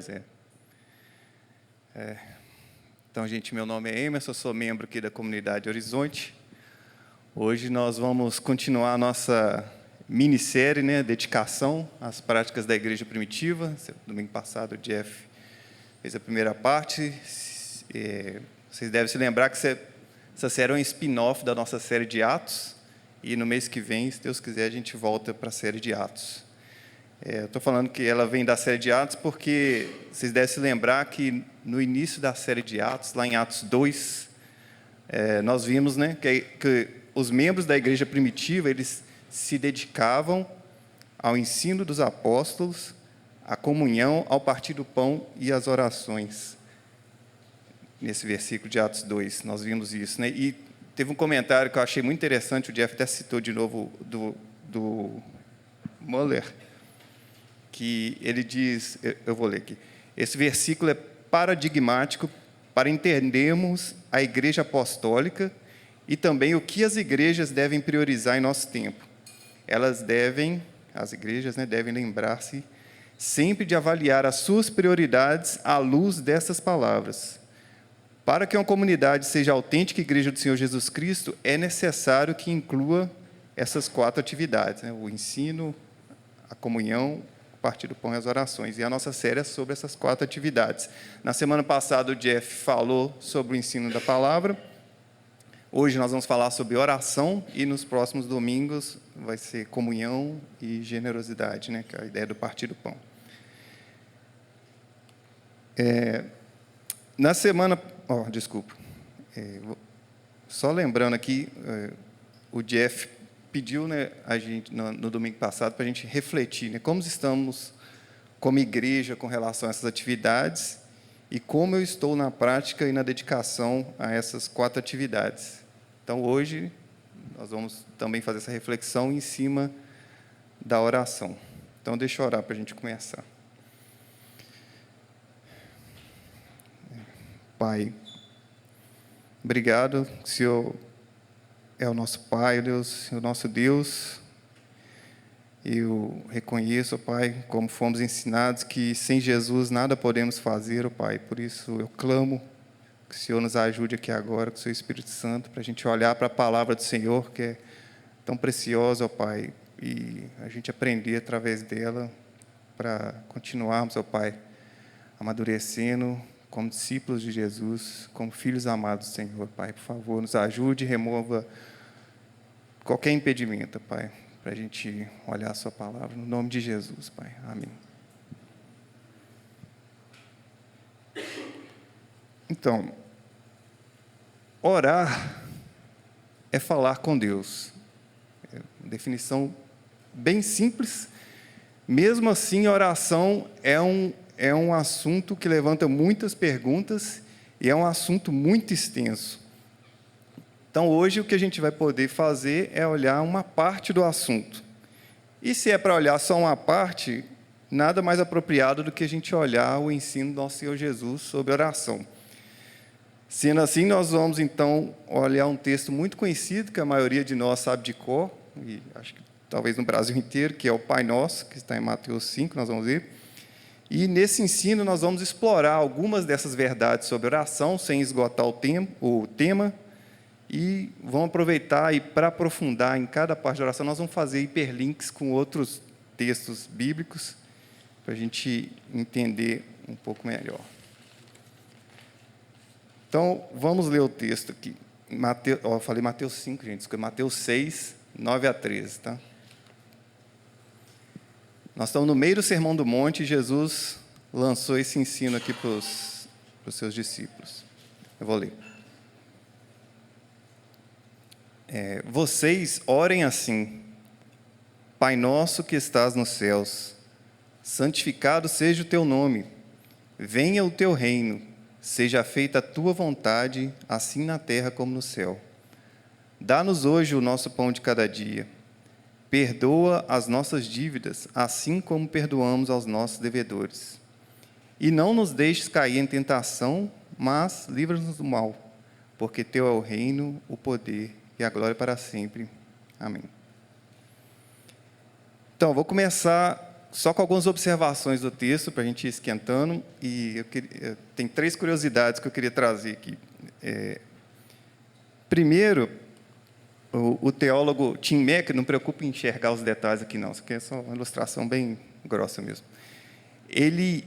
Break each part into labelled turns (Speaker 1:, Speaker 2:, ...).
Speaker 1: Zé. Então, gente, meu nome é Emerson, eu sou membro aqui da comunidade Horizonte. Hoje nós vamos continuar a nossa minissérie, dedicação às práticas da igreja primitiva. Domingo passado o Jeff fez a primeira parte. Vocês devem se lembrar que essa série é um spin-off da nossa série de Atos, e no mês que vem, se Deus quiser, a gente volta para a série de Atos. Eu estou falando que ela vem da série de Atos porque vocês devem se lembrar que no início da série de Atos, lá em Atos 2, nós vimos que os membros da igreja primitiva eles se dedicavam ao ensino dos apóstolos, à comunhão, ao partir do pão e às orações. Nesse versículo de Atos 2, nós vimos isso. E teve um comentário que eu achei muito interessante, o Jeff até citou de novo do Muller, que ele diz, eu vou ler aqui, esse versículo é paradigmático para entendermos a igreja apostólica e também o que as igrejas devem priorizar em nosso tempo. As igrejas devem lembrar-se sempre de avaliar as suas prioridades à luz dessas palavras. Para que uma comunidade seja autêntica igreja do Senhor Jesus Cristo, é necessário que inclua essas 4 atividades, o ensino, a comunhão, partir do pão e as orações. E a nossa série é sobre essas 4 atividades. Na semana passada, o Jeff falou sobre o ensino da palavra. Hoje nós vamos falar sobre oração e nos próximos domingos vai ser comunhão e generosidade, que é a ideia do partir do pão. Na semana... só lembrando aqui, o Jeff pediu a gente, no domingo passado, para a gente refletir como estamos como igreja com relação a essas atividades e como eu estou na prática e na dedicação a essas 4 atividades. Então, hoje, nós vamos também fazer essa reflexão em cima da oração. Então, deixa eu orar para a gente começar. Pai, obrigado, que o Senhor é o nosso Pai, Deus, o nosso Deus. Eu reconheço, Pai, como fomos ensinados, que sem Jesus nada podemos fazer, Pai. Por isso eu clamo que o Senhor nos ajude aqui agora, com o seu Espírito Santo, para a gente olhar para a palavra do Senhor, que é tão preciosa, Pai, e a gente aprender através dela, para continuarmos, Pai, amadurecendo como discípulos de Jesus, como filhos amados do Senhor, Pai. Por favor, nos ajude e remova qualquer impedimento, Pai, para a gente olhar a sua palavra, no nome de Jesus, Pai. Amém. Então, orar é falar com Deus. É uma definição bem simples. Mesmo assim, a oração é um assunto que levanta muitas perguntas e é um assunto muito extenso. Então, hoje, o que a gente vai poder fazer é olhar uma parte do assunto. E se é para olhar só uma parte, nada mais apropriado do que a gente olhar o ensino do nosso Senhor Jesus sobre oração. Sendo assim, nós vamos, então, olhar um texto muito conhecido, que a maioria de nós sabe de cor, e acho que talvez no Brasil inteiro, que é o Pai Nosso, que está em Mateus 5, nós vamos ver. E, nesse ensino, nós vamos explorar algumas dessas verdades sobre oração, sem esgotar o tema, e vamos aproveitar e, para aprofundar em cada parte da oração, nós vamos fazer hiperlinks com outros textos bíblicos, para a gente entender um pouco melhor. Então, vamos ler o texto aqui. Eu falei Mateus 5, gente, desculpa, Mateus 6, 9 a 13, tá? Nós estamos no meio do Sermão do Monte e Jesus lançou esse ensino aqui para os seus discípulos. Eu vou ler. Vocês orem assim: Pai nosso que estás nos céus, santificado seja o teu nome, venha o teu reino, seja feita a tua vontade, assim na terra como no céu. Dá-nos hoje o nosso pão de cada dia. Perdoa as nossas dívidas, assim como perdoamos aos nossos devedores. E não nos deixes cair em tentação, mas livra-nos do mal, porque teu é o reino, o poder e a glória para sempre. Amém. Então, vou começar só com algumas observações do texto, para a gente ir esquentando, e tem 3 curiosidades que eu queria trazer aqui. Primeiro, o teólogo Tim Mack, não preocupe em enxergar os detalhes aqui não, isso aqui é só uma ilustração bem grossa mesmo. Ele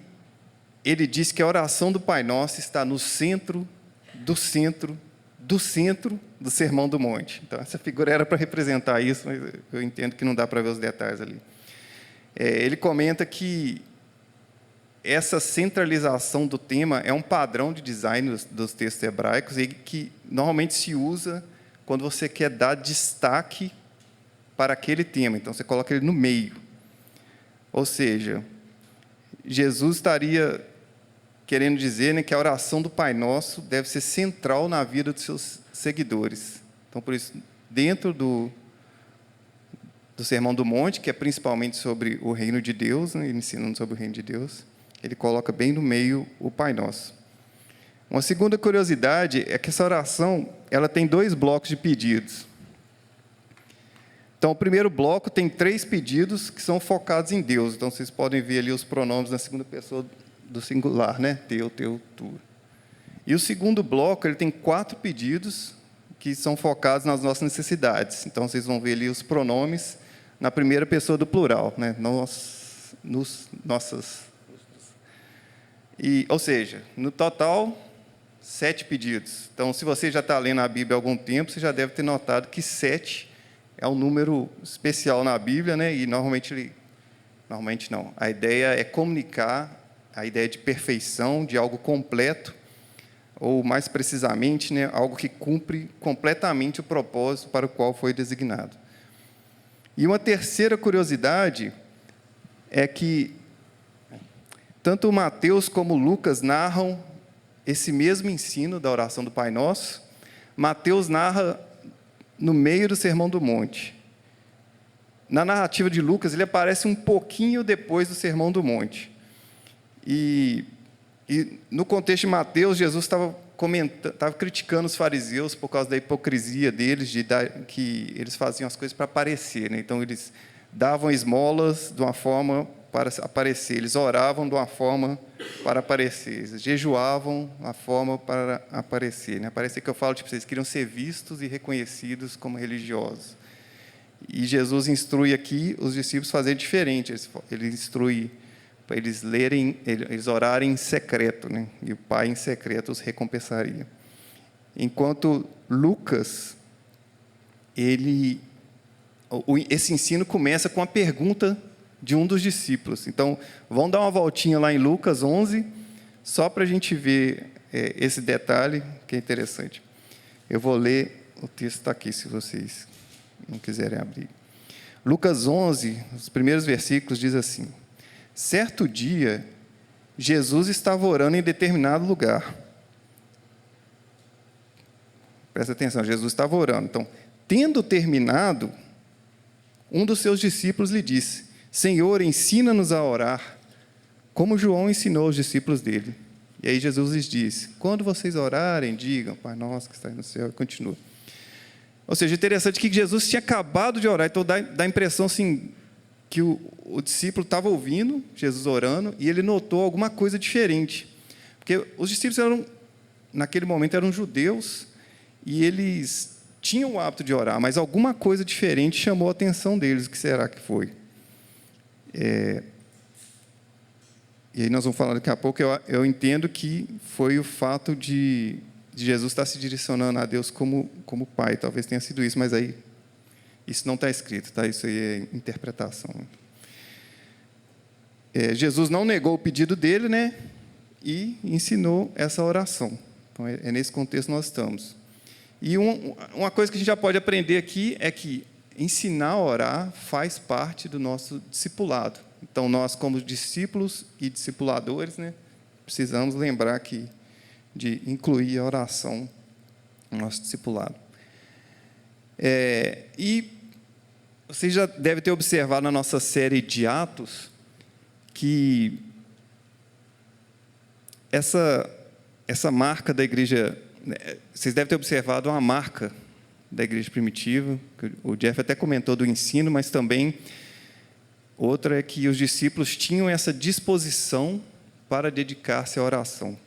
Speaker 1: diz que a oração do Pai Nosso está no centro do centro do centro do Sermão do Monte. Então, essa figura era para representar isso, mas eu entendo que não dá para ver os detalhes ali. Ele comenta que essa centralização do tema é um padrão de design dos textos hebraicos e que normalmente se usa quando você quer dar destaque para aquele tema. Então, você coloca ele no meio. Ou seja, Jesus estaria querendo dizer, né, que a oração do Pai Nosso deve ser central na vida dos seus seguidores. Então, por isso, dentro do Sermão do Monte, que é principalmente sobre o reino de Deus, né, ensinando sobre o reino de Deus, ele coloca bem no meio o Pai Nosso. Uma segunda curiosidade é que essa oração ela tem 2 blocos de pedidos. Então, o primeiro bloco tem 3 pedidos que são focados em Deus. Então, vocês podem ver ali os pronomes na segunda pessoa do singular, né? Teu, tu. E o segundo bloco, ele tem 4 pedidos que são focados nas nossas necessidades. Então, vocês vão ver ali os pronomes na primeira pessoa do plural, né? Nossas. Ou seja, no total, 7 pedidos. Então, se você já está lendo a Bíblia há algum tempo, você já deve ter notado que 7 é um número especial na Bíblia, né? E normalmente não. A ideia é comunicar a ideia de perfeição, de algo completo, ou, mais precisamente, né, algo que cumpre completamente o propósito para o qual foi designado. E uma terceira curiosidade é que tanto Mateus como Lucas narram esse mesmo ensino da oração do Pai Nosso. Mateus narra no meio do Sermão do Monte. Na narrativa de Lucas, ele aparece um pouquinho depois do Sermão do Monte. E no contexto de Mateus, Jesus estava criticando os fariseus por causa da hipocrisia deles, que eles faziam as coisas para aparecer, né? Então, eles davam esmolas de uma forma para aparecer, eles oravam de uma forma para aparecer, eles jejuavam de uma forma para aparecer, né? Aparecer que eu falo, tipo, vocês queriam ser vistos e reconhecidos como religiosos. E Jesus instrui aqui os discípulos a fazer diferente, ele instrui para eles orarem em secreto, né? E o Pai em secreto os recompensaria. Enquanto Lucas, esse ensino começa com a pergunta de um dos discípulos. Então, vamos dar uma voltinha lá em Lucas 11, só para a gente ver esse detalhe, que é interessante. Eu vou ler, o texto está aqui, se vocês não quiserem abrir. Lucas 11, os primeiros versículos, diz assim: certo dia, Jesus estava orando em determinado lugar. Presta atenção, Jesus estava orando. Então, tendo terminado, um dos seus discípulos lhe disse: Senhor, ensina-nos a orar, como João ensinou os discípulos dele. E aí Jesus lhes disse: quando vocês orarem, digam, Pai nosso que está no céu, e continua. Ou seja, interessante que Jesus tinha acabado de orar, então dá a impressão assim, que o discípulo estava ouvindo Jesus orando e ele notou alguma coisa diferente. Porque os discípulos, naquele momento, eram judeus e eles tinham o hábito de orar, mas alguma coisa diferente chamou a atenção deles. O que será que foi? E aí nós vamos falar daqui a pouco. Eu entendo que foi o fato de Jesus estar se direcionando a Deus como Pai. Talvez tenha sido isso, mas aí isso não está escrito, tá? Isso aí é interpretação. Jesus não negou o pedido dele, né? E ensinou essa oração. Então, é nesse contexto que nós estamos. E uma coisa que a gente já pode aprender aqui é que ensinar a orar faz parte do nosso discipulado. Então, nós, como discípulos e discipuladores, né, precisamos lembrar de incluir a oração no nosso discipulado. E você já deve ter observado na nossa série de Atos que essa marca da igreja, vocês devem ter observado uma marca da igreja primitiva, que o Jeff até comentou do ensino, mas também Outra é que os discípulos tinham essa disposição para dedicar-se à oração,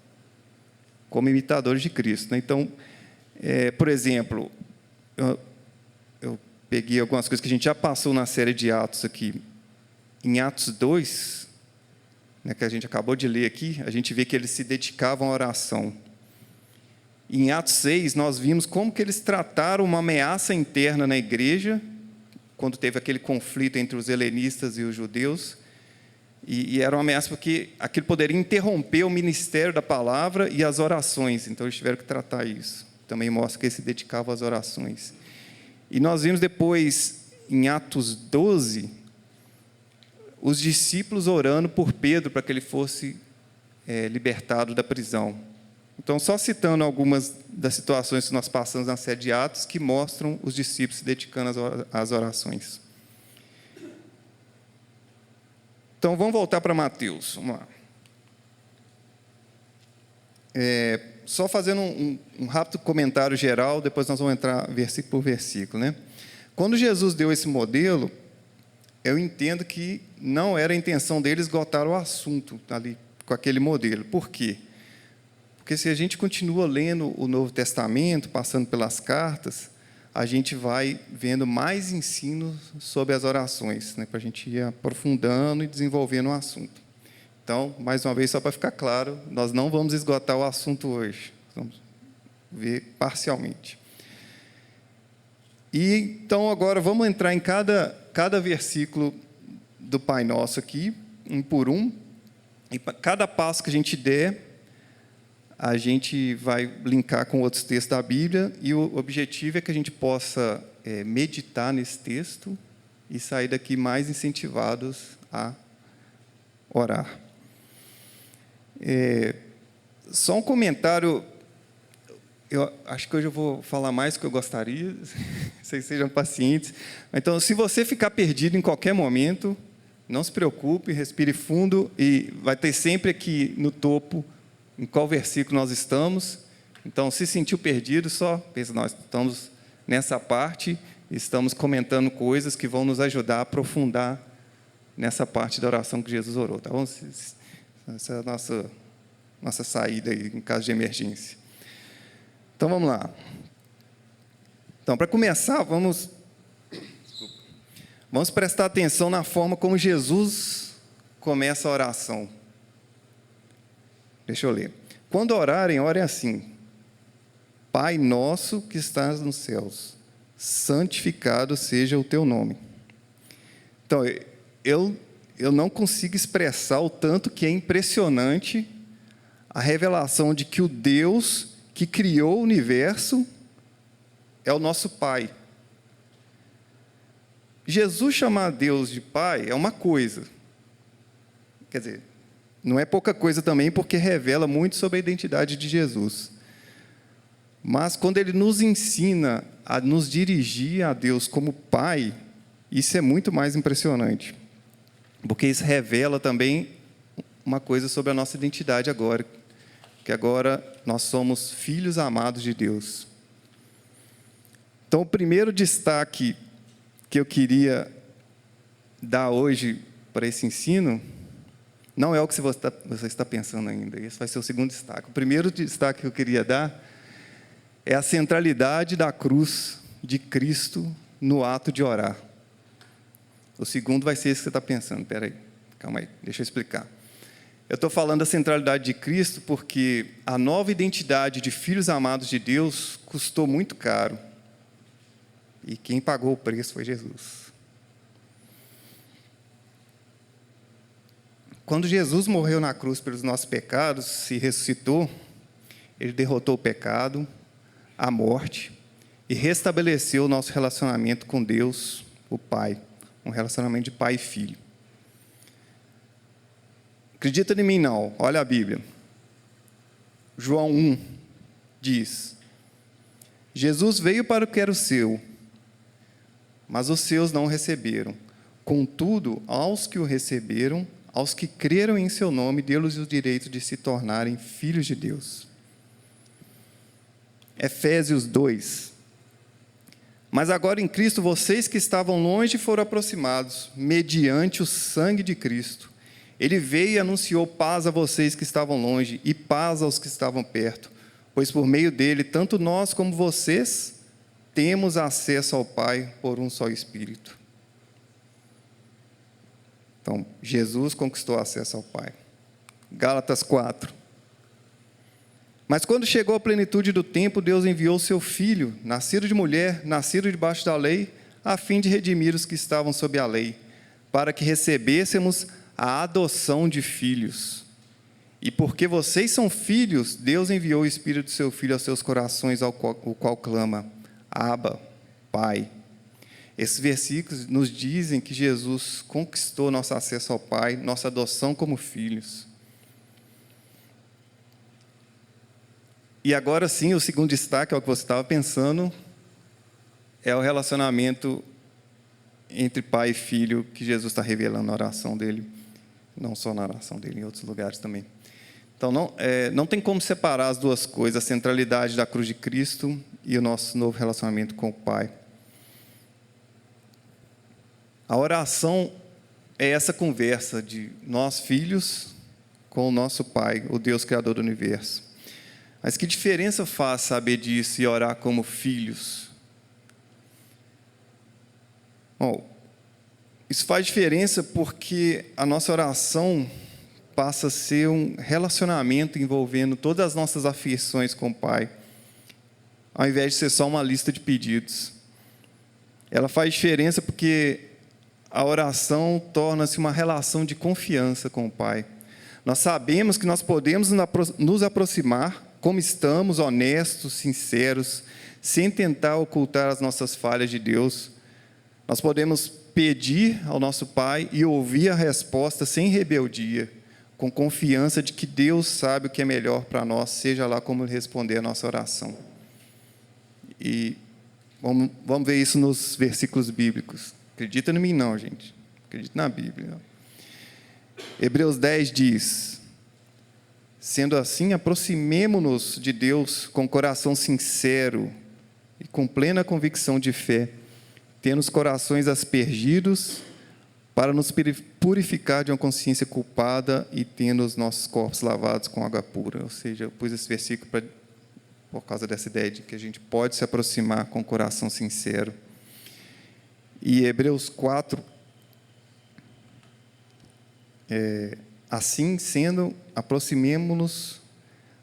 Speaker 1: como imitadores de Cristo, né? Então, por exemplo, eu peguei algumas coisas que a gente já passou na série de Atos aqui. Em Atos 2, né, que a gente acabou de ler aqui, a gente vê que eles se dedicavam à oração. Em Atos 6, nós vimos como que eles trataram uma ameaça interna na igreja, quando teve aquele conflito entre os helenistas e os judeus, e era uma ameaça porque aquilo poderia interromper o ministério da palavra e as orações, então eles tiveram que tratar isso. Também mostra que eles se dedicavam às orações. E nós vimos depois, em Atos 12, os discípulos orando por Pedro para que ele fosse libertado da prisão. Então, só citando algumas das situações que nós passamos na série de Atos, que mostram os discípulos se dedicando às orações. Então, vamos voltar para Mateus. Vamos lá. Só fazendo um rápido comentário geral, depois nós vamos entrar versículo por versículo, né? Quando Jesus deu esse modelo, eu entendo que não era a intenção dele esgotar o assunto ali com aquele modelo. Por quê? Porque se a gente continua lendo o Novo Testamento, passando pelas cartas, a gente vai vendo mais ensinos sobre as orações, né, para a gente ir aprofundando e desenvolvendo o assunto. Então, mais uma vez, só para ficar claro, nós não vamos esgotar o assunto hoje, vamos ver parcialmente. E então, agora, vamos entrar em cada versículo do Pai Nosso aqui, um por um, e cada passo que a gente der, a gente vai linkar com outros textos da Bíblia, e o objetivo é que a gente possa meditar nesse texto e sair daqui mais incentivados a orar. Só um comentário, eu acho que hoje eu vou falar mais do que eu gostaria, vocês sejam pacientes. Então, se você ficar perdido em qualquer momento, não se preocupe, respire fundo, e vai ter sempre aqui no topo em qual versículo nós estamos. Então, se sentiu perdido, só pensa, nós estamos nessa parte, estamos comentando coisas que vão nos ajudar a aprofundar nessa parte da oração que Jesus orou, tá bom? Essa é a nossa saída aí, em caso de emergência. Então, vamos lá. Então, para começar, vamos prestar atenção na forma como Jesus começa a oração. Deixa eu ler. Quando orarem, orem assim: Pai nosso que estás nos céus, santificado seja o teu nome. Então, eu não consigo expressar o tanto que é impressionante a revelação de que o Deus que criou o universo é o nosso Pai. Jesus chamar Deus de Pai é uma coisa. Quer dizer, não é pouca coisa também, porque revela muito sobre a identidade de Jesus. Mas quando Ele nos ensina a nos dirigir a Deus como Pai, isso é muito mais impressionante. Porque isso revela também uma coisa sobre a nossa identidade agora, que agora nós somos filhos amados de Deus. Então, o primeiro destaque que eu queria dar hoje para esse ensino não é o que você está pensando ainda. Esse vai ser o segundo destaque. O primeiro destaque que eu queria dar é a centralidade da cruz de Cristo no ato de orar. O segundo vai ser esse que você está pensando. Espera aí, calma aí, deixa eu explicar. Eu estou falando da centralidade de Cristo porque a nova identidade de filhos amados de Deus custou muito caro. E quem pagou o preço foi Jesus. Quando Jesus morreu na cruz pelos nossos pecados, se ressuscitou, Ele derrotou o pecado, a morte, e restabeleceu o nosso relacionamento com Deus, o Pai, um relacionamento de pai e filho. Acredita em mim não, olha a Bíblia. João 1 diz: Jesus veio para o que era o seu, mas os seus não o receberam. Contudo, aos que o receberam, aos que creram em seu nome, deu-lhes o direito de se tornarem filhos de Deus. Efésios 2. Mas agora em Cristo, vocês que estavam longe foram aproximados, mediante o sangue de Cristo. Ele veio e anunciou paz a vocês que estavam longe e paz aos que estavam perto, pois por meio dele, tanto nós como vocês, temos acesso ao Pai por um só Espírito. Então, Jesus conquistou acesso ao Pai. Gálatas 4. Mas quando chegou a plenitude do tempo, Deus enviou o seu Filho, nascido de mulher, nascido debaixo da lei, a fim de redimir os que estavam sob a lei, para que recebêssemos a adoção de filhos. E porque vocês são filhos, Deus enviou o Espírito do seu Filho aos seus corações, o qual clama: Abba, Pai. Esses versículos nos dizem que Jesus conquistou nosso acesso ao Pai, nossa adoção como filhos. E agora sim, o segundo destaque, é o que você estava pensando, é o relacionamento entre pai e filho que Jesus está revelando na oração dele, não só na oração dele, em outros lugares também. Então, não tem como separar as duas coisas, a centralidade da cruz de Cristo e o nosso novo relacionamento com o Pai. A oração é essa conversa de nós, filhos, com o nosso Pai, o Deus Criador do Universo. Mas que diferença faz saber disso e orar como filhos? Bom, isso faz diferença porque a nossa oração passa a ser um relacionamento envolvendo todas as nossas afeições com o Pai, ao invés de ser só uma lista de pedidos. Ela faz diferença porque a oração torna-se uma relação de confiança com o Pai. Nós sabemos que nós podemos nos aproximar como estamos, honestos, sinceros, sem tentar ocultar as nossas falhas de Deus. Nós podemos pedir ao nosso Pai e ouvir a resposta sem rebeldia, com confiança de que Deus sabe o que é melhor para nós, seja lá como responder a nossa oração. E vamos ver isso nos versículos bíblicos. Acredita em mim não, gente. Acredita na Bíblia. Hebreus 10 diz: sendo assim, aproximemo-nos de Deus com coração sincero e com plena convicção de fé, tendo os corações aspergidos para nos purificar de uma consciência culpada e tendo os nossos corpos lavados com água pura. Ou seja, eu pus esse versículo por causa dessa ideia de que a gente pode se aproximar com coração sincero. E Hebreus 4, assim sendo, aproximemo-nos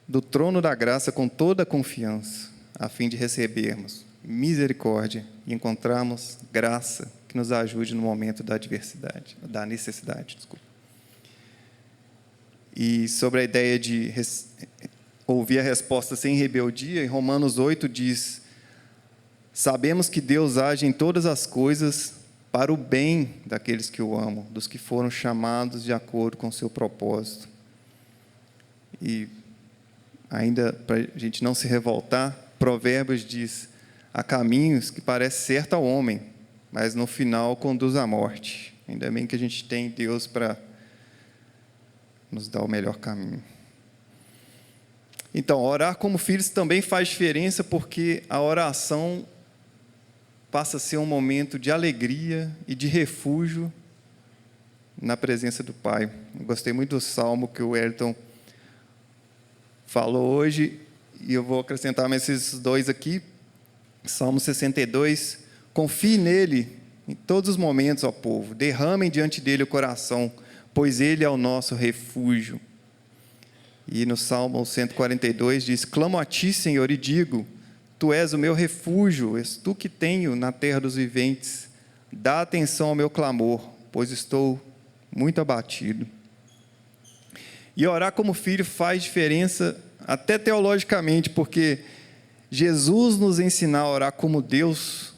Speaker 1: do trono da graça com toda a confiança, a fim de recebermos misericórdia e encontrarmos graça que nos ajude no momento da necessidade. E sobre a ideia de ouvir a resposta sem rebeldia, em Romanos 8 diz: sabemos que Deus age em todas as coisas para o bem daqueles que o amam, dos que foram chamados de acordo com o seu propósito. E ainda, para a gente não se revoltar, Provérbios diz: há caminhos que parecem certo ao homem, mas no final conduz à morte. Ainda bem que a gente tem Deus para nos dar o melhor caminho. Então, orar como filhos também faz diferença, porque a oração passa a ser um momento de alegria e de refúgio na presença do Pai. Eu gostei muito do salmo que o Elton falou hoje, e eu vou acrescentar mais esses dois aqui. Salmo 62, confie nele em todos os momentos, ó povo, derramem diante dele o coração, pois ele é o nosso refúgio. E no Salmo 142 diz: clamo a ti, Senhor, e digo: tu és o meu refúgio, és tu que tenho na terra dos viventes. Dá atenção ao meu clamor, pois estou muito abatido. E orar como filho faz diferença até teologicamente, porque Jesus nos ensina a orar como Deus,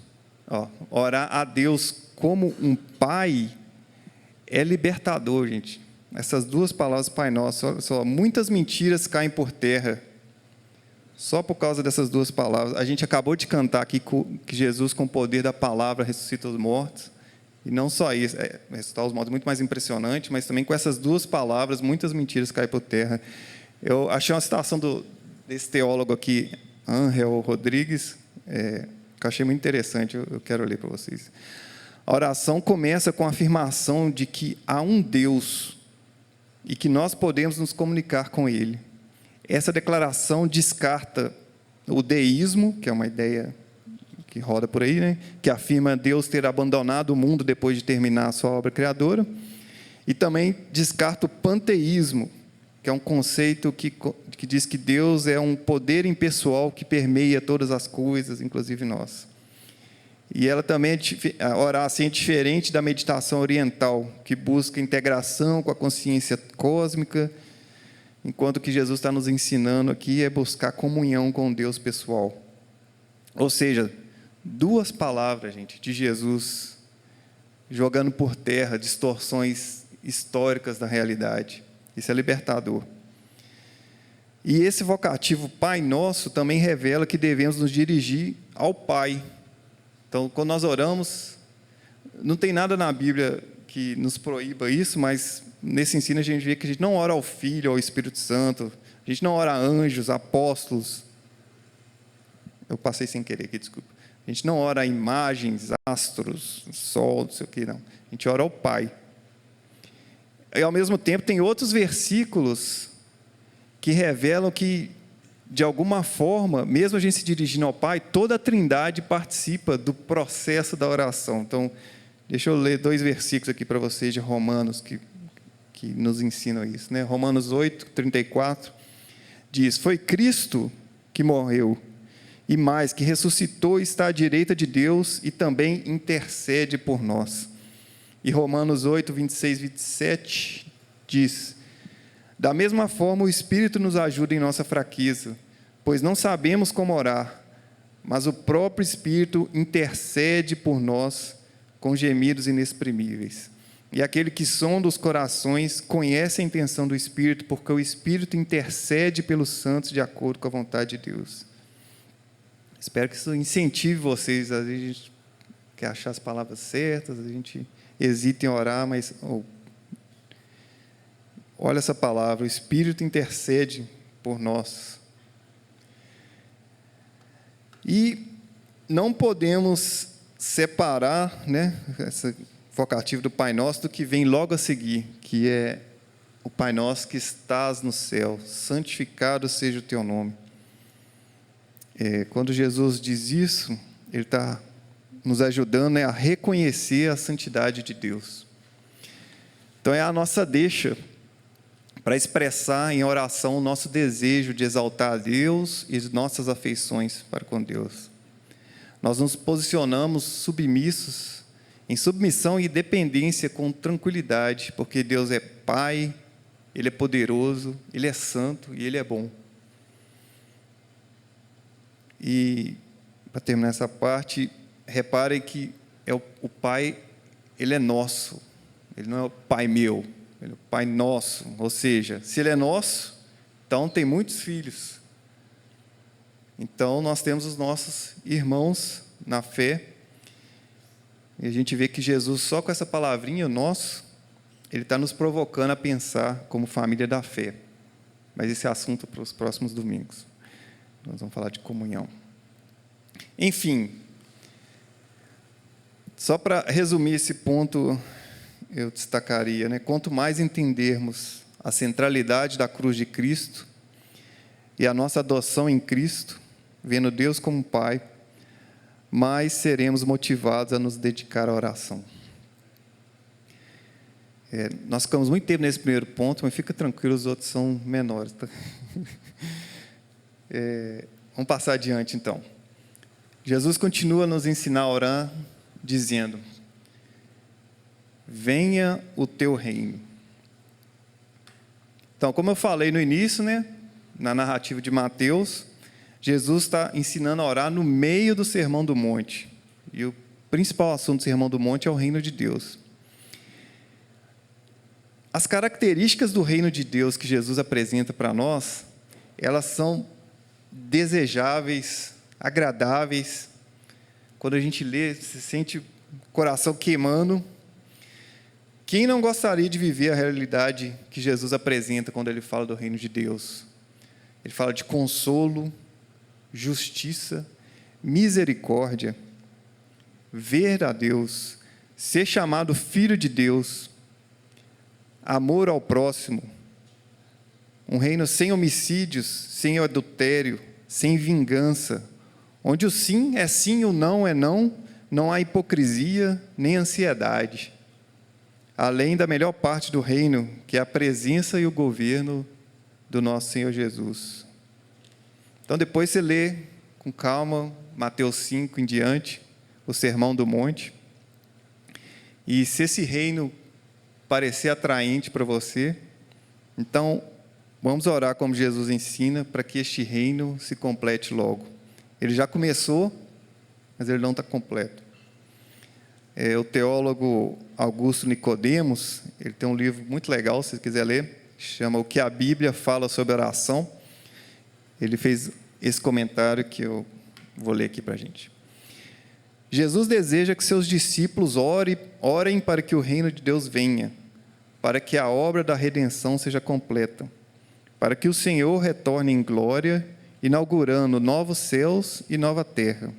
Speaker 1: orar a Deus como um Pai, é libertador, gente. Essas duas palavras, Pai Nosso, olha só, muitas mentiras caem por terra, só por causa dessas duas palavras. A gente acabou de cantar aqui que Jesus, com o poder da palavra, ressuscita os mortos. E não só isso, ressuscitar os mortos é muito mais impressionante, mas também com essas duas palavras, muitas mentiras caem por terra. Eu achei uma citação desse teólogo aqui, Ángel Rodrigues, que eu achei muito interessante, eu quero ler para vocês. A oração começa com a afirmação de que há um Deus e que nós podemos nos comunicar com Ele. Essa declaração descarta o deísmo, que é uma ideia que roda por aí, né? Que afirma Deus ter abandonado o mundo depois de terminar a sua obra criadora, e também descarta o panteísmo, que é um conceito que diz que Deus é um poder impessoal que permeia todas as coisas, inclusive nós. E ela também, orar assim, é diferente da meditação oriental, que busca integração com a consciência cósmica, enquanto que Jesus está nos ensinando aqui é buscar comunhão com Deus pessoal. Ou seja, duas palavras, gente, de Jesus jogando por terra distorções históricas da realidade. Isso é libertador. E esse vocativo Pai Nosso também revela que devemos nos dirigir ao Pai. Então, quando nós oramos, não tem nada na Bíblia que nos proíba isso, mas nesse ensino a gente vê que a gente não ora ao Filho, ao Espírito Santo, a gente não ora a anjos, apóstolos. Eu passei sem querer aqui, desculpa. A gente não ora a imagens, astros, sol, não sei o que, não. A gente ora ao Pai. E, ao mesmo tempo, tem outros versículos que revelam que, de alguma forma, mesmo a gente se dirigindo ao Pai, toda a Trindade participa do processo da oração. Então, deixa eu ler 2 versículos aqui para vocês de Romanos, que nos ensinam isso, né? Romanos 8, 34, diz: foi Cristo que morreu, e mais, que ressuscitou e está à direita de Deus e também intercede por nós. E Romanos 8, 26, 27 diz: da mesma forma o Espírito nos ajuda em nossa fraqueza, pois não sabemos como orar, mas o próprio Espírito intercede por nós com gemidos inexprimíveis. E aquele que sonda os corações conhece a intenção do Espírito, porque o Espírito intercede pelos santos de acordo com a vontade de Deus. Espero que isso incentive vocês. Às vezes a gente quer achar as palavras certas, a gente hesita em orar, mas olha essa palavra: o Espírito intercede por nós. E não podemos separar, né, esse vocativo do Pai Nosso do que vem logo a seguir, que é o Pai Nosso que estás no céu, santificado seja o teu nome. Quando Jesus diz isso, Ele está nos ajudando, né, a reconhecer a santidade de Deus. Então é a nossa deixa para expressar em oração o nosso desejo de exaltar a Deus e as nossas afeições para com Deus. Nós nos posicionamos submissos, em submissão e dependência com tranquilidade, porque Deus é Pai, Ele é poderoso, Ele é santo e Ele é bom. E, para terminar essa parte, reparem que o Pai, Ele é nosso, Ele não é o Pai meu, Ele é o Pai nosso. Ou seja, se Ele é nosso, então tem muitos filhos. Então, nós temos os nossos irmãos na fé, e a gente vê que Jesus, só com essa palavrinha, nosso, Ele está nos provocando a pensar como família da fé. Mas esse é assunto para os próximos domingos. Nós vamos falar de comunhão. Enfim, só para resumir esse ponto, eu destacaria, né? Quanto mais entendermos a centralidade da cruz de Cristo e a nossa adoção em Cristo, vendo Deus como Pai, mais seremos motivados a nos dedicar à oração. Nós ficamos muito tempo nesse primeiro ponto, mas fica tranquilo, os outros são menores. Tá? Vamos passar adiante, então. Jesus continua a nos ensinar a orar, dizendo: venha o teu reino. Então, como eu falei no início, né, na narrativa de Mateus, Jesus está ensinando a orar no meio do Sermão do Monte. E o principal assunto do Sermão do Monte é o reino de Deus. As características do reino de Deus que Jesus apresenta para nós, elas são desejáveis, agradáveis. Quando a gente lê, se sente o coração queimando. Quem não gostaria de viver a realidade que Jesus apresenta quando Ele fala do reino de Deus? Ele fala de consolo, justiça, misericórdia, ver a Deus, ser chamado filho de Deus, amor ao próximo, um reino sem homicídios, sem adultério, sem vingança, onde o sim é sim e o não é não, não há hipocrisia nem ansiedade, além da melhor parte do reino, que é a presença e o governo do nosso Senhor Jesus. Então, depois você lê com calma Mateus 5 em diante, o Sermão do Monte, e se esse reino parecer atraente para você, então vamos orar como Jesus ensina, para que este reino se complete logo. Ele já começou, mas ele não está completo. O teólogo Augusto Nicodemos, ele tem um livro muito legal, se você quiser ler, chama O que a Bíblia fala sobre oração. Ele fez esse comentário que eu vou ler aqui para a gente. Jesus deseja que seus discípulos orem para que o reino de Deus venha, para que a obra da redenção seja completa, para que o Senhor retorne em glória, inaugurando novos céus e nova terra.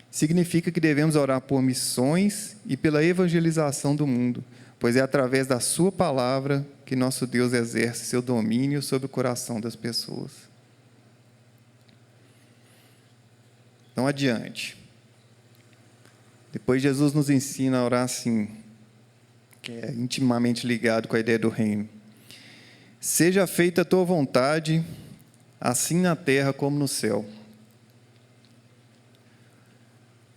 Speaker 1: Significa que devemos orar por missões e pela evangelização do mundo, pois é através da sua palavra que nosso Deus exerce seu domínio sobre o coração das pessoas. Então, adiante. Depois Jesus nos ensina a orar assim, que é intimamente ligado com a ideia do reino. Seja feita a tua vontade, assim na terra como no céu.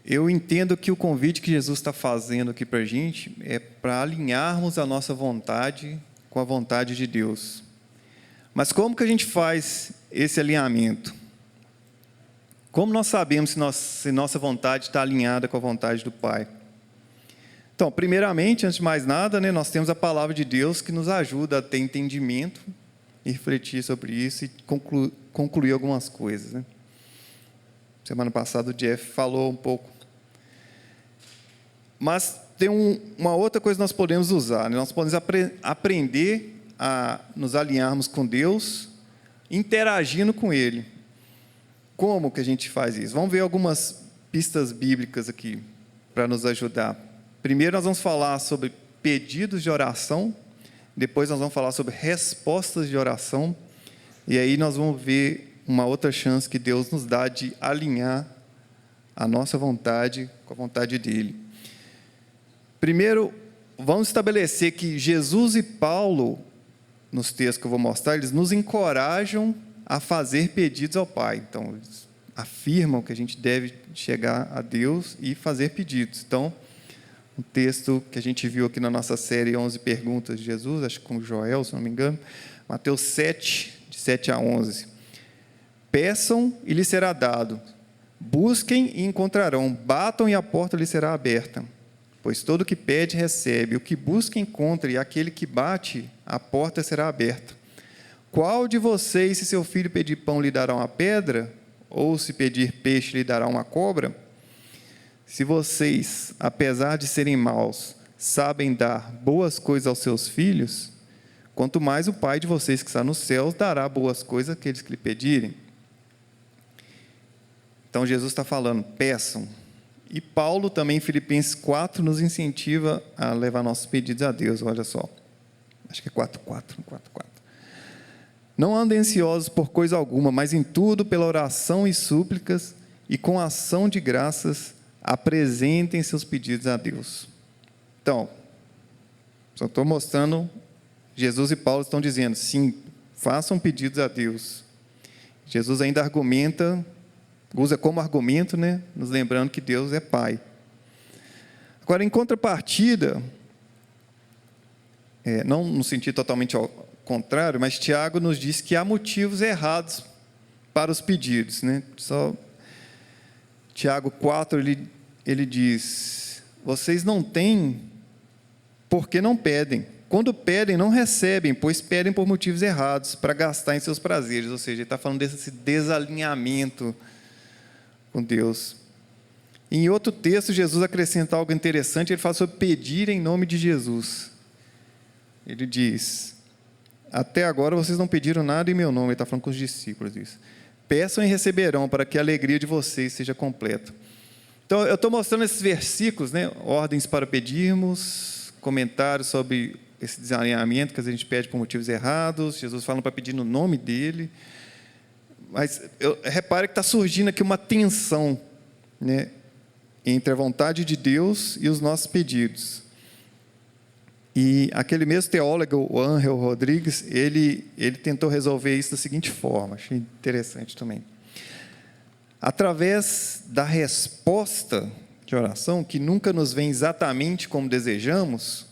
Speaker 1: Eu entendo que o convite que Jesus está fazendo aqui para a gente é para alinharmos a nossa vontade com a vontade de Deus. Mas como que a gente faz esse alinhamento? Como nós sabemos se nossa vontade está alinhada com a vontade do Pai? Então, primeiramente, antes de mais nada, nós temos a palavra de Deus que nos ajuda a ter entendimento e refletir sobre isso e concluir algumas coisas. Semana passada o Jeff falou um pouco. Mas tem uma outra coisa que nós podemos usar. Nós podemos aprender a nos alinharmos com Deus, interagindo com Ele. Como que a gente faz isso? Vamos ver algumas pistas bíblicas aqui para nos ajudar. Primeiro nós vamos falar sobre pedidos de oração, depois nós vamos falar sobre respostas de oração, e aí nós vamos ver uma outra chance que Deus nos dá de alinhar a nossa vontade com a vontade dEle. Primeiro, vamos estabelecer que Jesus e Paulo, nos textos que eu vou mostrar, eles nos encorajam a fazer pedidos ao Pai. Então, eles afirmam que a gente deve chegar a Deus e fazer pedidos. Então, um texto que a gente viu aqui na nossa série 11 perguntas de Jesus, acho que com o Joel, se não me engano, Mateus 7, de 7 a 11. Peçam e lhes será dado, busquem e encontrarão, batam e a porta lhes será aberta. Pois todo o que pede, recebe, o que busca, encontra, e aquele que bate, a porta será aberta. Qual de vocês, se seu filho pedir pão, lhe dará uma pedra? Ou se pedir peixe, lhe dará uma cobra? Se vocês, apesar de serem maus, sabem dar boas coisas aos seus filhos, quanto mais o Pai de vocês que está nos céus dará boas coisas àqueles que lhe pedirem. Então, Jesus está falando, peçam. E Paulo também, em Filipenses 4, nos incentiva a levar nossos pedidos a Deus, olha só. Acho que é 4:4. Não andem ansiosos por coisa alguma, mas em tudo, pela oração e súplicas, e com ação de graças, apresentem seus pedidos a Deus. Então, só estou mostrando, Jesus e Paulo estão dizendo, sim, façam pedidos a Deus. Jesus ainda argumenta, usa como argumento, nos lembrando que Deus é Pai. Agora, em contrapartida, não no sentido totalmente ao contrário, mas Tiago nos diz que há motivos errados para os pedidos. Só Tiago 4, ele diz, vocês não têm porque não pedem. Quando pedem, não recebem, pois pedem por motivos errados, para gastar em seus prazeres. Ou seja, ele está falando desse desalinhamento com Deus. Em outro texto, Jesus acrescenta algo interessante, ele fala sobre pedir em nome de Jesus. Ele diz, até agora vocês não pediram nada em meu nome, ele está falando com os discípulos isso. Peçam e receberão, para que a alegria de vocês seja completa. Então, eu estou mostrando esses versículos, né? Ordens para pedirmos, comentários sobre esse desalinhamento que às vezes a gente pede por motivos errados, Jesus fala para pedir no nome dele. Mas repare que está surgindo aqui uma tensão, né, entre a vontade de Deus e os nossos pedidos. E aquele mesmo teólogo, o Ángel Rodrigues, ele tentou resolver isso da seguinte forma, achei interessante também. Através da resposta de oração, que nunca nos vem exatamente como desejamos,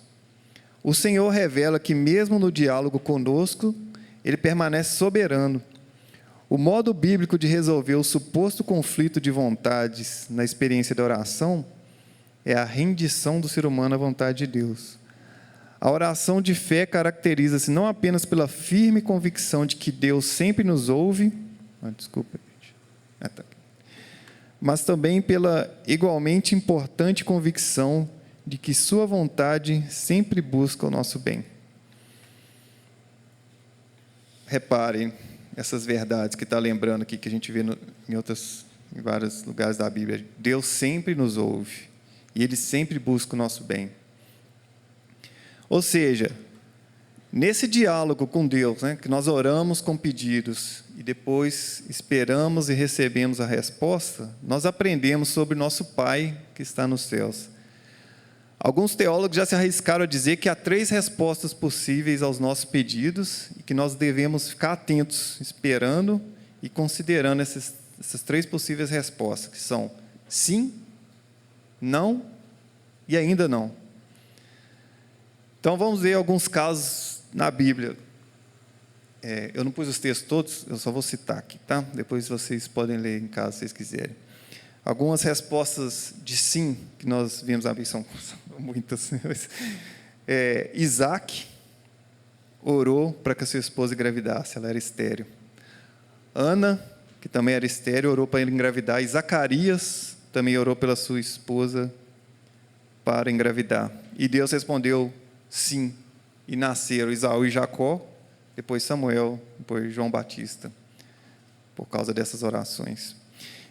Speaker 1: o Senhor revela que mesmo no diálogo conosco, Ele permanece soberano. O modo bíblico de resolver o suposto conflito de vontades na experiência da oração é a rendição do ser humano à vontade de Deus. A oração de fé caracteriza-se não apenas pela firme convicção de que Deus sempre nos ouve, mas também pela igualmente importante convicção de que sua vontade sempre busca o nosso bem. Reparem essas verdades que está lembrando aqui, que a gente vê em vários lugares da Bíblia. Deus sempre nos ouve e Ele sempre busca o nosso bem. Ou seja, nesse diálogo com Deus, né, que nós oramos com pedidos e depois esperamos e recebemos a resposta, nós aprendemos sobre nosso Pai que está nos céus. Alguns teólogos já se arriscaram a dizer que há 3 respostas possíveis aos nossos pedidos e que nós devemos ficar atentos, esperando e considerando essas 3 possíveis respostas, que são sim, não e ainda não. Então, vamos ver alguns casos na Bíblia. Eu não pus os textos todos, eu só vou citar aqui, tá? Depois vocês podem ler em casa, se vocês quiserem. Algumas respostas de sim, que nós vimos na Bíblia, são muitas. Isaac orou para que a sua esposa engravidasse, ela era estéril. Ana, que também era estéril, orou para ele engravidar. E Zacarias também orou pela sua esposa para engravidar. E Deus respondeu sim, e nasceram Isaú e Jacó, depois Samuel, depois João Batista, por causa dessas orações.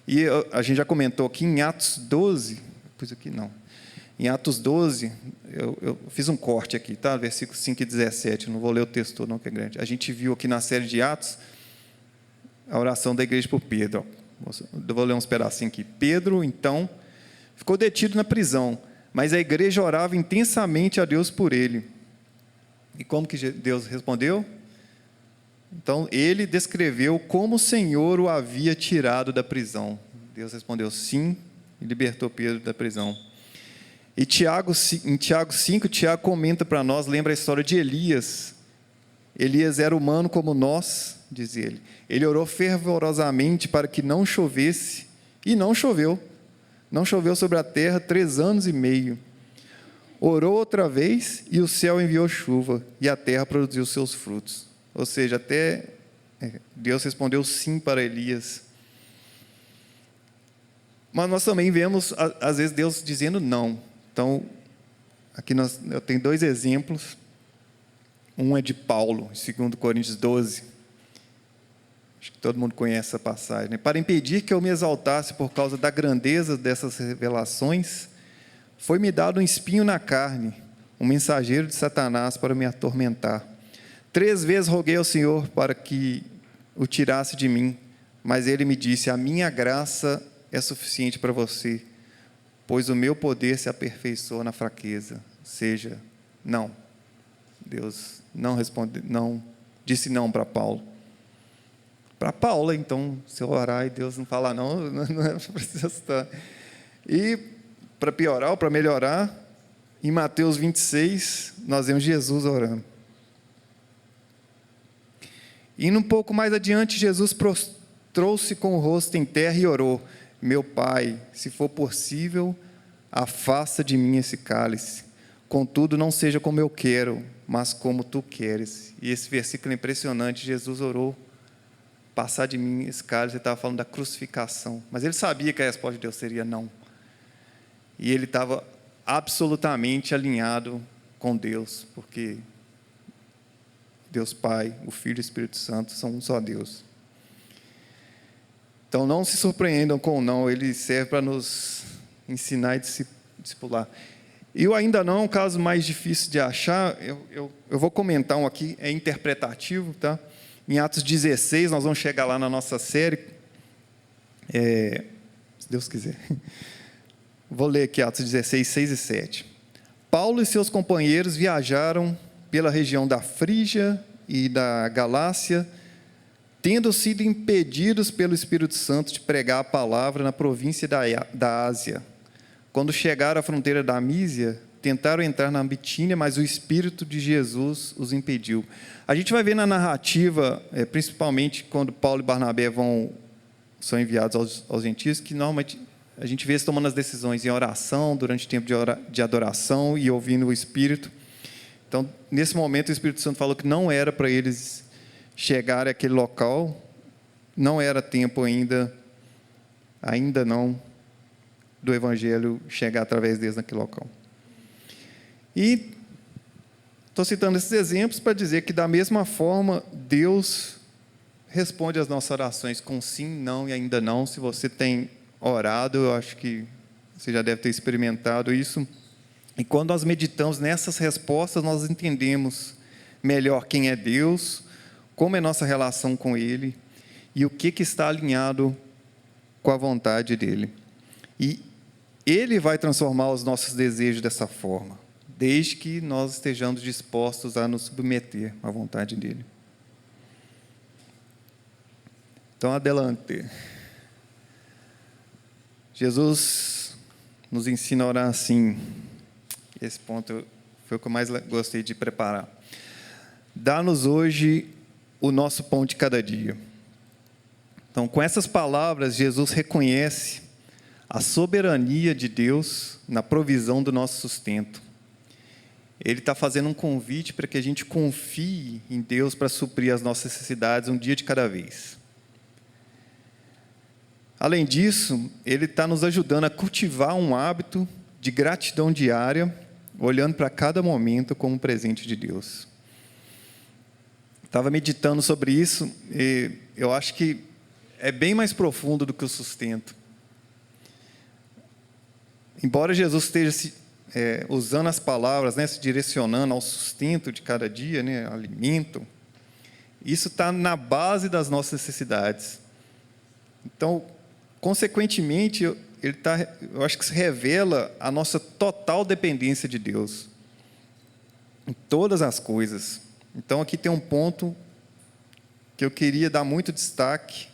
Speaker 1: E a gente já comentou aqui em Atos 12, pus aqui não, em Atos 12, eu fiz um corte aqui, tá? Versículos 5 e 17, não vou ler o texto todo não, que é grande. A gente viu aqui na série de Atos, a oração da igreja por Pedro. Eu vou ler uns pedacinhos aqui. Pedro, então, ficou detido na prisão, mas a igreja orava intensamente a Deus por ele. E como que Deus respondeu? Então, ele descreveu como o Senhor o havia tirado da prisão. Deus respondeu sim e libertou Pedro da prisão. E em Tiago 5, Tiago comenta para nós, lembra a história de Elias. Elias era humano como nós, diz ele. Ele orou fervorosamente para que não chovesse, e não choveu. Não choveu sobre a terra 3 anos e meio. Orou outra vez e o céu enviou chuva e a terra produziu seus frutos. Ou seja, até Deus respondeu sim para Elias. Mas nós também vemos, às vezes, Deus dizendo não. Então, aqui eu tenho 2 exemplos. Um é de Paulo, em 2 Coríntios 12. Acho que todo mundo conhece essa passagem. Para impedir que eu me exaltasse por causa da grandeza dessas revelações, foi-me dado um espinho na carne, um mensageiro de Satanás para me atormentar. 3 vezes roguei ao Senhor para que o tirasse de mim, mas ele me disse: a minha graça é suficiente para você, pois o meu poder se aperfeiçoa na fraqueza. Ou seja, não. Deus não responde, não, disse não para Paulo. Para Paulo, então, se eu orar e Deus não falar não, não precisa estar. E, para piorar ou para melhorar, em Mateus 26, nós vemos Jesus orando. Indo um pouco mais adiante, Jesus prostrou-se com o rosto em terra e orou: meu Pai, se for possível, afasta de mim esse cálice. Contudo, não seja como eu quero, mas como tu queres. E esse versículo é impressionante. Jesus orou: passar de mim esse cálice. Ele estava falando da crucificação, mas ele sabia que a resposta de Deus seria não. E ele estava absolutamente alinhado com Deus, porque Deus Pai, o Filho e o Espírito Santo são um só Deus. Então, não se surpreendam com o não, ele serve para nos ensinar e discipular. E o ainda não é um caso mais difícil de achar, eu vou comentar um aqui, é interpretativo, tá? Em Atos 16, nós vamos chegar lá na nossa série, se Deus quiser. Vou ler aqui Atos 16, 6 e 7. Paulo e seus companheiros viajaram pela região da Frígia e da Galácia, tendo sido impedidos pelo Espírito Santo de pregar a palavra na província da Ásia. Quando chegaram à fronteira da Mísia, tentaram entrar na Bitínia, mas o Espírito de Jesus os impediu. A gente vai ver na narrativa, principalmente quando Paulo e Barnabé são enviados aos gentios, que normalmente a gente vê eles tomando as decisões em oração, durante o tempo de adoração e ouvindo o Espírito. Então, nesse momento, o Espírito Santo falou que não era para eles chegarem àquele local, não era tempo ainda não, do Evangelho chegar através deles naquele local. E estou citando esses exemplos para dizer que, da mesma forma, Deus responde às nossas orações com sim, não e ainda não. Se você tem orado, eu acho que você já deve ter experimentado isso. E quando nós meditamos nessas respostas, nós entendemos melhor quem é Deus, como é nossa relação com Ele e o que está alinhado com a vontade dEle. E Ele vai transformar os nossos desejos dessa forma, desde que nós estejamos dispostos a nos submeter à vontade dEle. Então, adelante. Jesus nos ensina a orar assim. Esse ponto foi o que eu mais gostei de preparar. Dá-nos hoje o nosso pão de cada dia. Então, com essas palavras, Jesus reconhece a soberania de Deus na provisão do nosso sustento. Ele está fazendo um convite para que a gente confie em Deus para suprir as nossas necessidades um dia de cada vez. Além disso, Ele está nos ajudando a cultivar um hábito de gratidão diária, olhando para cada momento como um presente de Deus. Estava meditando sobre isso e eu acho que é bem mais profundo do que o sustento. Embora Jesus esteja usando as palavras, se direcionando ao sustento de cada dia, alimento, isso está na base das nossas necessidades. Então, consequentemente, eu acho que se revela a nossa total dependência de Deus em todas as coisas. Então, aqui tem um ponto que eu queria dar muito destaque,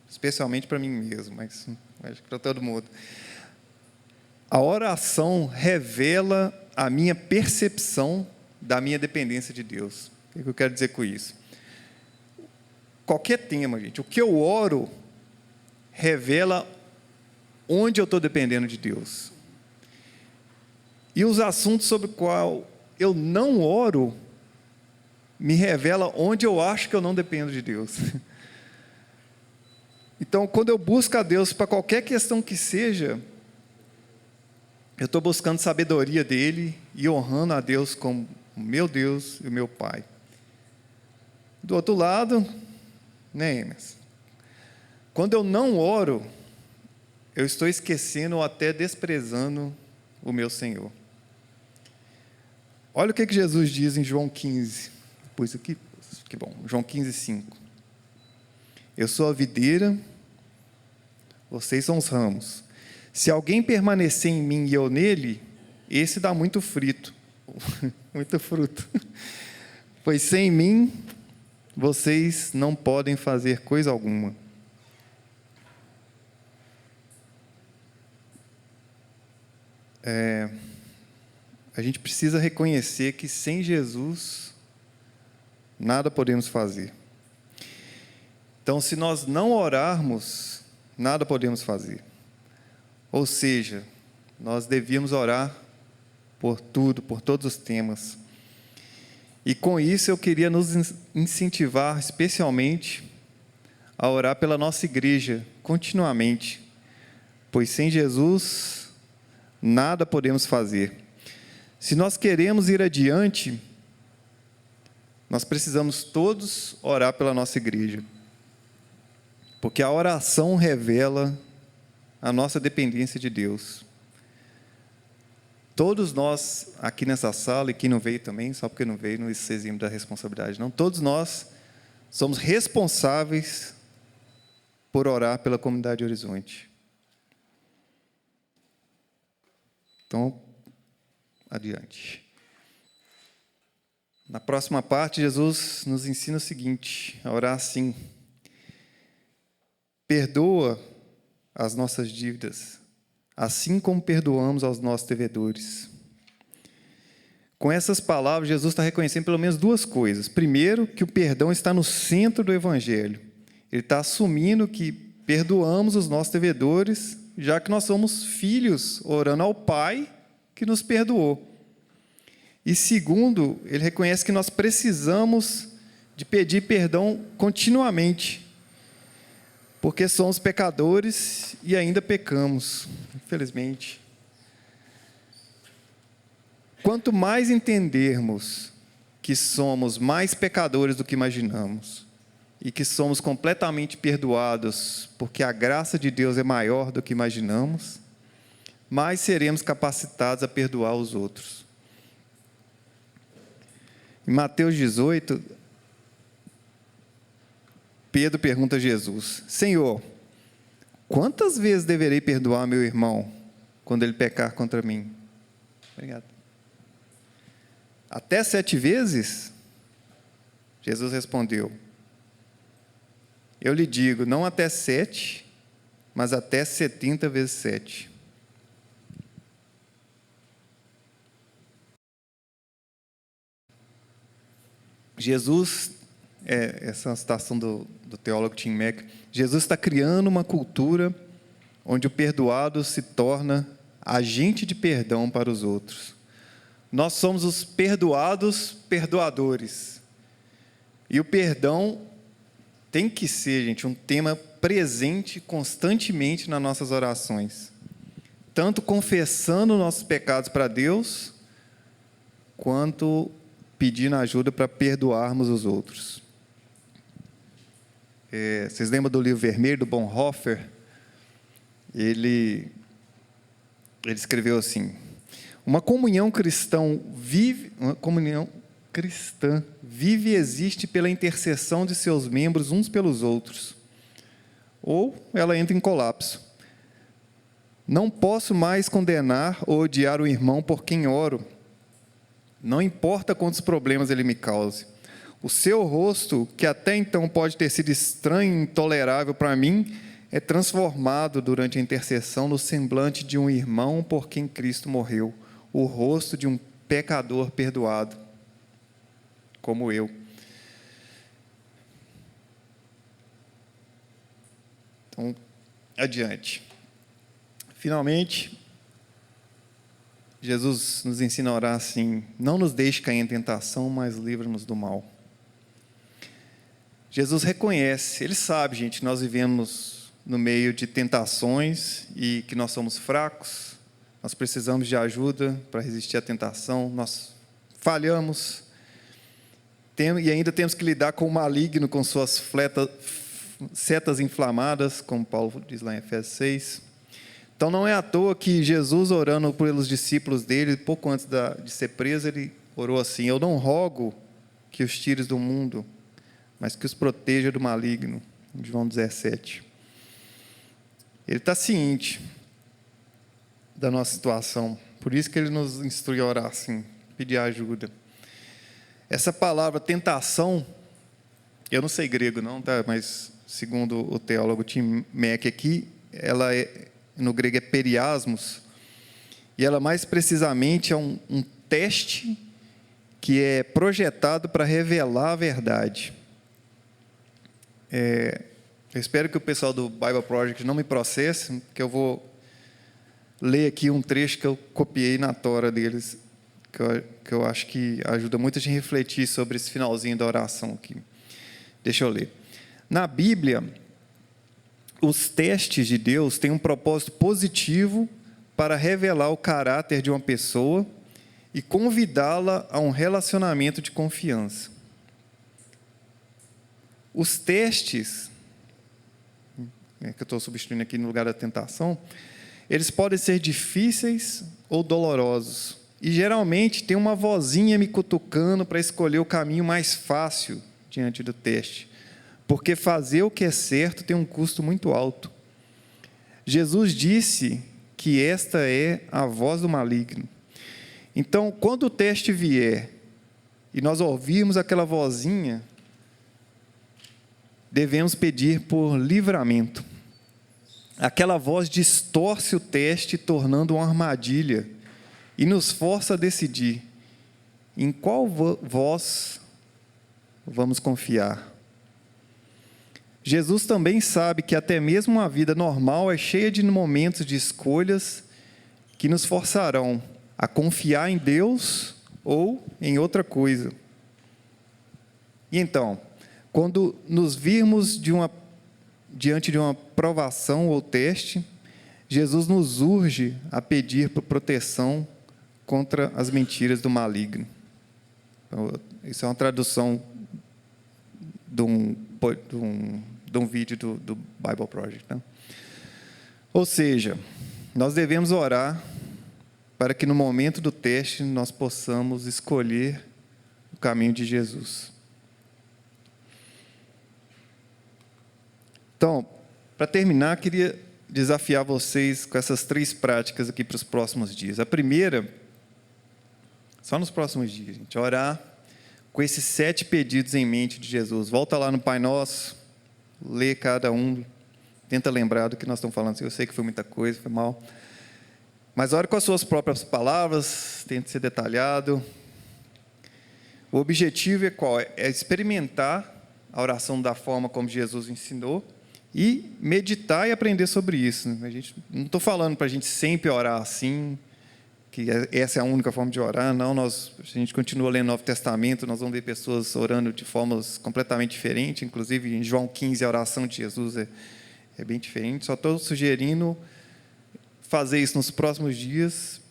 Speaker 1: especialmente para mim mesmo, mas acho que para todo mundo. A oração revela a minha percepção da minha dependência de Deus. O que eu quero dizer com isso? Qualquer tema, gente, o que eu oro revela onde eu estou dependendo de Deus. E os assuntos sobre os quais eu não oro me revela onde eu acho que eu não dependo de Deus. Então, quando eu busco a Deus para qualquer questão que seja, eu estou buscando sabedoria dEle e honrando a Deus como o meu Deus e o meu Pai. Do outro lado, Emerson? Quando eu não oro, eu estou esquecendo ou até desprezando o meu Senhor. Olha o que Jesus diz em João 15. Pois aqui, que bom, João 15, 5. Eu sou a videira, vocês são os ramos. Se alguém permanecer em mim e eu nele, esse dá muito fruto. Muito fruto. Pois sem mim, vocês não podem fazer coisa alguma. A gente precisa reconhecer que sem Jesus, nada podemos fazer. Então, se nós não orarmos, nada podemos fazer. Ou seja, nós devíamos orar por tudo, por todos os temas. E com isso eu queria nos incentivar especialmente a orar pela nossa igreja continuamente, pois sem Jesus nada podemos fazer. Se nós queremos ir adiante, nós precisamos todos orar pela nossa igreja. Porque a oração revela a nossa dependência de Deus. Todos nós, aqui nessa sala, e quem não veio também, só porque não veio, não se exime da responsabilidade, não. Todos nós somos responsáveis por orar pela comunidade Horizonte. Então, adiante. Na próxima parte, Jesus nos ensina o seguinte, a orar assim: perdoa as nossas dívidas, assim como perdoamos aos nossos devedores. Com essas palavras, Jesus está reconhecendo pelo menos duas coisas. Primeiro, que o perdão está no centro do Evangelho. Ele está assumindo que perdoamos os nossos devedores, já que nós somos filhos, orando ao Pai que nos perdoou. E segundo, ele reconhece que nós precisamos de pedir perdão continuamente, porque somos pecadores e ainda pecamos, infelizmente. Quanto mais entendermos que somos mais pecadores do que imaginamos e que somos completamente perdoados porque a graça de Deus é maior do que imaginamos, mais seremos capacitados a perdoar os outros. Em Mateus 18, Pedro pergunta a Jesus: Senhor, quantas vezes deverei perdoar meu irmão quando ele pecar contra mim? Obrigado. Até 7 vezes? Jesus respondeu: eu lhe digo, não até 7, mas até 70 vezes 7. Jesus, essa é uma citação do teólogo Tim Mack, Jesus está criando uma cultura onde o perdoado se torna agente de perdão para os outros. Nós somos os perdoados perdoadores. E o perdão tem que ser, gente, um tema presente constantemente nas nossas orações. Tanto confessando nossos pecados para Deus, quanto pedindo ajuda para perdoarmos os outros. Vocês lembram do livro Vermelho, do Bonhoeffer? Ele escreveu assim: uma comunhão cristã vive e existe pela intercessão de seus membros uns pelos outros, ou ela entra em colapso. Não posso mais condenar ou odiar o irmão por quem oro, não importa quantos problemas ele me cause. O seu rosto, que até então pode ter sido estranho e intolerável para mim, é transformado durante a intercessão no semblante de um irmão por quem Cristo morreu, o rosto de um pecador perdoado, como eu. Então, adiante. Finalmente, Jesus nos ensina a orar assim: não nos deixe cair em tentação, mas livra-nos do mal. Jesus reconhece, Ele sabe, gente, nós vivemos no meio de tentações e que nós somos fracos, nós precisamos de ajuda para resistir à tentação, nós falhamos, e ainda temos que lidar com o maligno, com suas setas inflamadas, como Paulo diz lá em Efésios 6. Então não é à toa que Jesus, orando pelos discípulos dele, pouco antes de ser preso, ele orou assim: eu não rogo que os tires do mundo, mas que os proteja do maligno. João 17. Ele está ciente da nossa situação, por isso que ele nos instrui a orar assim, pedir ajuda. Essa palavra tentação, eu não sei grego não, tá? Mas segundo o teólogo Tim Mack aqui, ela no grego é periasmos, e ela mais precisamente é um teste que é projetado para revelar a verdade. Eu espero que o pessoal do Bible Project não me processe, porque eu vou ler aqui um trecho que eu copiei na tora deles, que eu acho que ajuda muito a gente refletir sobre esse finalzinho da oração aqui. Deixa eu ler. Na Bíblia, os testes de Deus têm um propósito positivo para revelar o caráter de uma pessoa e convidá-la a um relacionamento de confiança. Os testes que eu estou substituindo aqui no lugar da tentação, eles podem ser difíceis ou dolorosos. E, geralmente, tem uma vozinha me cutucando para escolher o caminho mais fácil diante do teste. Porque fazer o que é certo tem um custo muito alto. Jesus disse que esta é a voz do maligno. Então, quando o teste vier e nós ouvirmos aquela vozinha, devemos pedir por livramento. Aquela voz distorce o teste, tornando uma armadilha, e nos força a decidir em qual voz vamos confiar. Jesus também sabe que até mesmo uma vida normal é cheia de momentos de escolhas que nos forçarão a confiar em Deus ou em outra coisa. E então, quando nos virmos diante de uma provação ou teste, Jesus nos urge a pedir por proteção contra as mentiras do maligno. Então, isso é uma tradução de um vídeo do Bible Project. Né? Ou seja, nós devemos orar para que no momento do teste nós possamos escolher o caminho de Jesus. Então, para terminar, queria desafiar vocês com essas 3 práticas aqui para os próximos dias. A primeira, só nos próximos dias, gente, orar com esses 7 pedidos em mente de Jesus. Volta lá no Pai Nosso, lê cada um, tenta lembrar do que nós estamos falando. Eu sei que foi muita coisa, foi mal. Mas ore com as suas próprias palavras, tente ser detalhado. O objetivo é qual? É experimentar a oração da forma como Jesus ensinou e meditar e aprender sobre isso. Não estou falando para a gente sempre orar assim, que essa é a única forma de orar. Não, a gente continua lendo o Novo Testamento, nós vamos ver pessoas orando de formas completamente diferentes. Inclusive, em João 15, a oração de Jesus é bem diferente. Só estou sugerindo fazer isso nos próximos dias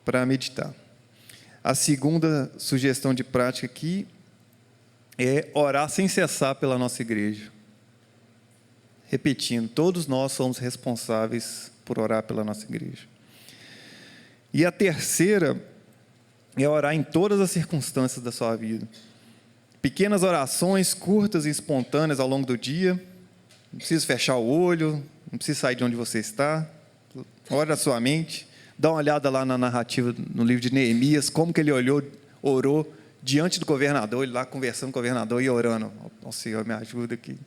Speaker 1: para meditar. A segunda sugestão de prática aqui é orar sem cessar pela nossa igreja. Repetindo, todos nós somos responsáveis por orar pela nossa igreja. E a terceira é orar em todas as circunstâncias da sua vida. Pequenas orações, curtas e espontâneas ao longo do dia. Não precisa fechar o olho, não precisa sair de onde você está. Ore na sua mente, dá uma olhada lá na narrativa, no livro de Neemias, como que ele orou diante do governador, ele lá conversando com o governador e orando. Ó Senhor, me ajuda aqui.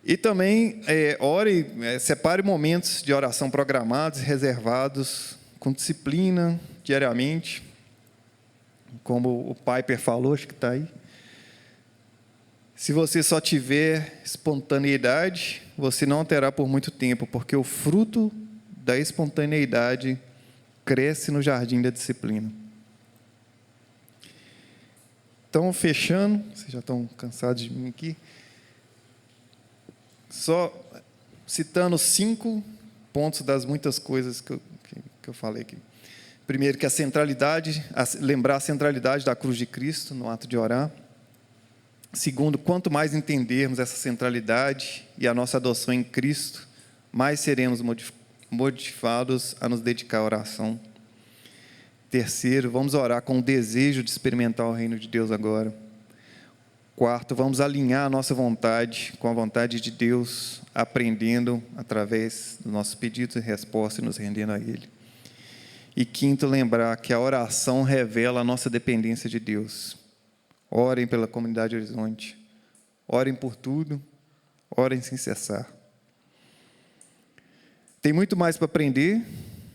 Speaker 1: E também ore, separe momentos de oração programados e reservados, com disciplina, diariamente. Como o Piper falou, acho que está aí. Se você só tiver espontaneidade, você não terá por muito tempo, porque o fruto da espontaneidade cresce no jardim da disciplina. Então, fechando, vocês já estão cansados de mim aqui, só citando 5 pontos das muitas coisas que eu falei aqui. Primeiro, que lembrar a centralidade da cruz de Cristo no ato de orar. Segundo, quanto mais entendermos essa centralidade e a nossa adoção em Cristo, mais seremos motivados a nos dedicar à oração. Terceiro, vamos orar com o desejo de experimentar o reino de Deus agora. Quarto, vamos alinhar a nossa vontade com a vontade de Deus, aprendendo através dos nossos pedidos e respostas e nos rendendo a Ele. E quinto, lembrar que a oração revela a nossa dependência de Deus. Orem pela comunidade Horizonte. Orem por tudo. Orem sem cessar. Tem muito mais para aprender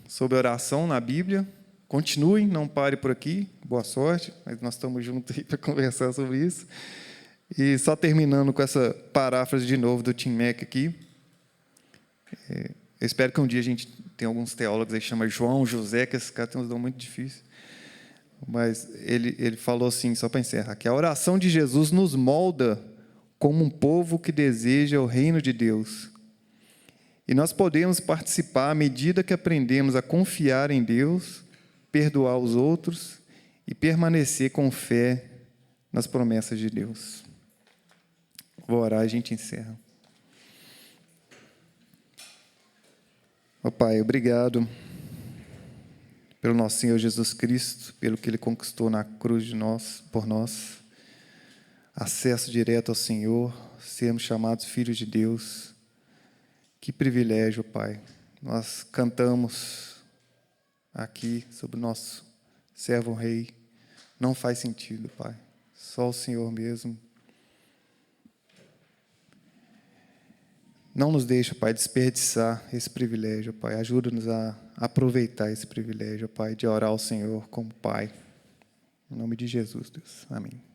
Speaker 1: sobre oração na Bíblia. Continuem, não pare por aqui. Boa sorte, mas nós estamos juntos aí para conversar sobre isso. E só terminando com essa paráfrase de novo do Tim Mack aqui. Eu espero que um dia a gente tenha alguns teólogos aí que chamam João, José, que esses caras têm uns dons muito difíceis. Mas ele falou assim, só para encerrar, que a oração de Jesus nos molda como um povo que deseja o reino de Deus. E nós podemos participar à medida que aprendemos a confiar em Deus, perdoar os outros e permanecer com fé nas promessas de Deus. Vou orar e a gente encerra. Ó Pai, obrigado pelo nosso Senhor Jesus Cristo, pelo que Ele conquistou na cruz por nós. Acesso direto ao Senhor, sermos chamados filhos de Deus. Que privilégio, Pai. Nós cantamos aqui sobre o nosso servo rei. Não faz sentido, Pai. Só o Senhor mesmo. Não nos deixa, Pai, desperdiçar esse privilégio, Pai. Ajuda-nos a aproveitar esse privilégio, Pai, de orar ao Senhor como Pai. Em nome de Jesus, Deus. Amém.